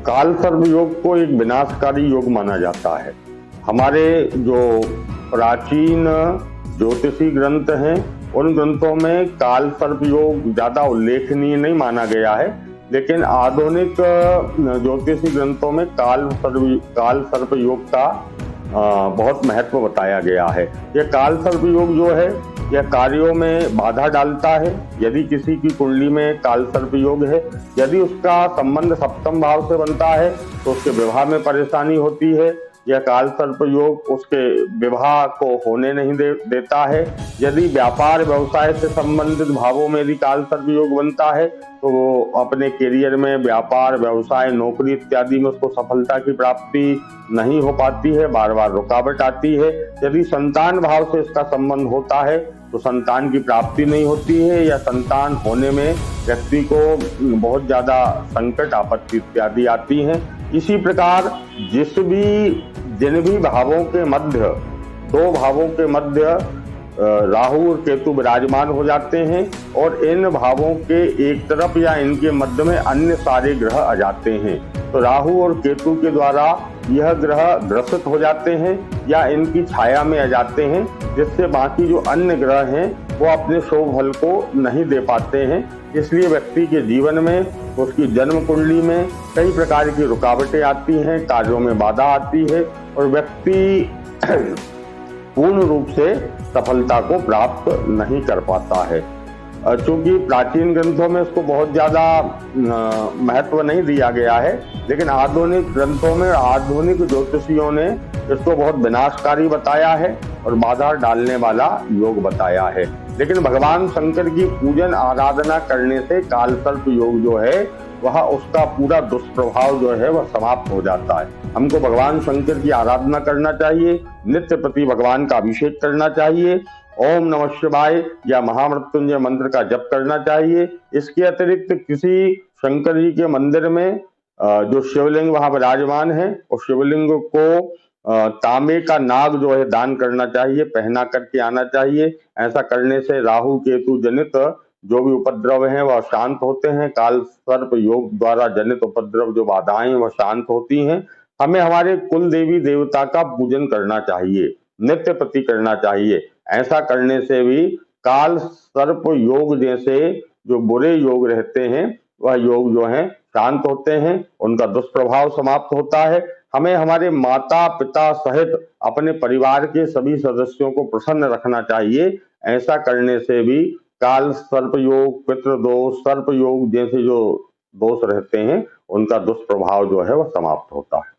काल सर्प योग को एक विनाशकारी योग माना जाता है। हमारे जो प्राचीन ज्योतिषी ग्रंथ हैं उन ग्रंथों में काल सर्प योग ज्यादा उल्लेखनीय नहीं माना गया है, लेकिन आधुनिक ज्योतिषी ग्रंथों में काल सर्प योग का बहुत महत्व बताया गया है। यह काल सर्प योग जो है यह कार्यों में बाधा डालता है। यदि किसी की कुंडली में काल सर्प योग है, यदि उसका संबंध सप्तम भाव से बनता है तो उसके विवाह में परेशानी होती है। यह काल सर्प योग उसके विवाह को होने नहीं देता है। यदि व्यापार व्यवसाय से संबंधित भावों में यदि काल सर्प योग बनता है तो वो अपने करियर में, व्यापार व्यवसाय, नौकरी इत्यादि में उसको सफलता की प्राप्ति नहीं हो पाती है, बार बार रुकावट आती है। यदि संतान भाव से इसका संबंध होता है तो संतान की प्राप्ति नहीं होती है, या संतान होने में व्यक्ति को बहुत ज्यादा संकट, आपत्ति इत्यादि आती हैं। इसी प्रकार जिन भी भावों के मध्य, दो भावों के मध्य राहु और केतु विराजमान हो जाते हैं और इन भावों के एक तरफ या इनके मध्य में अन्य सारे ग्रह आ जाते हैं, तो राहु और केतु के द्वारा यह ग्रह ग्रसित हो जाते हैं या इनकी छाया में आ जाते हैं, जिससे बाकी जो अन्य ग्रह हैं वो अपने शुभ फल को नहीं दे पाते हैं। इसलिए व्यक्ति के जीवन में, उसकी जन्म कुंडली में कई प्रकार की रुकावटें आती हैं, कार्यों में बाधा आती है और व्यक्ति पूर्ण रूप से सफलता को प्राप्त नहीं कर पाता है। चूंकि प्राचीन ग्रंथों में इसको बहुत ज्यादा महत्व नहीं दिया गया है, लेकिन आधुनिक ग्रंथों में आधुनिक ज्योतिषियों ने इसको बहुत विनाशकारी बताया है और बाधा डालने वाला योग बताया है। लेकिन भगवान शंकर की पूजन आराधना करने से काल सर्प योग जो है वह, उसका पूरा दुष्प्रभाव जो है वह समाप्त हो जाता है। हमको भगवान शंकर की आराधना करना चाहिए, नित्य प्रति भगवान का अभिषेक करना चाहिए, ओम नमः शिवाय या महामृत्युंजय मंत्र का जप करना चाहिए। इसके अतिरिक्त किसी शंकर जी के मंदिर में जो शिवलिंग वहां विराजमान है, उस शिवलिंग को तांबे का नाग जो है दान करना चाहिए, पहना करके आना चाहिए। ऐसा करने से राहु केतु जनित जो भी उपद्रव हैं वह शांत होते हैं। काल सर्प योग द्वारा जनित उपद्रव, जो बाधाएं, वह शांत होती हैं। हमें हमारे कुल देवी देवता का पूजन करना चाहिए, नित्य प्रति करना चाहिए। ऐसा करने से भी काल सर्प योग जैसे जो बुरे योग रहते हैं वह योग जो हैं शांत होते हैं, उनका दुष्प्रभाव समाप्त होता है। हमें हमारे माता पिता सहित अपने परिवार के सभी सदस्यों को प्रसन्न रखना चाहिए। ऐसा करने से भी काल सर्प योग, पितृदोष, सर्प योग जैसे जो दोष रहते हैं उनका दुष्प्रभाव जो है वह समाप्त होता है।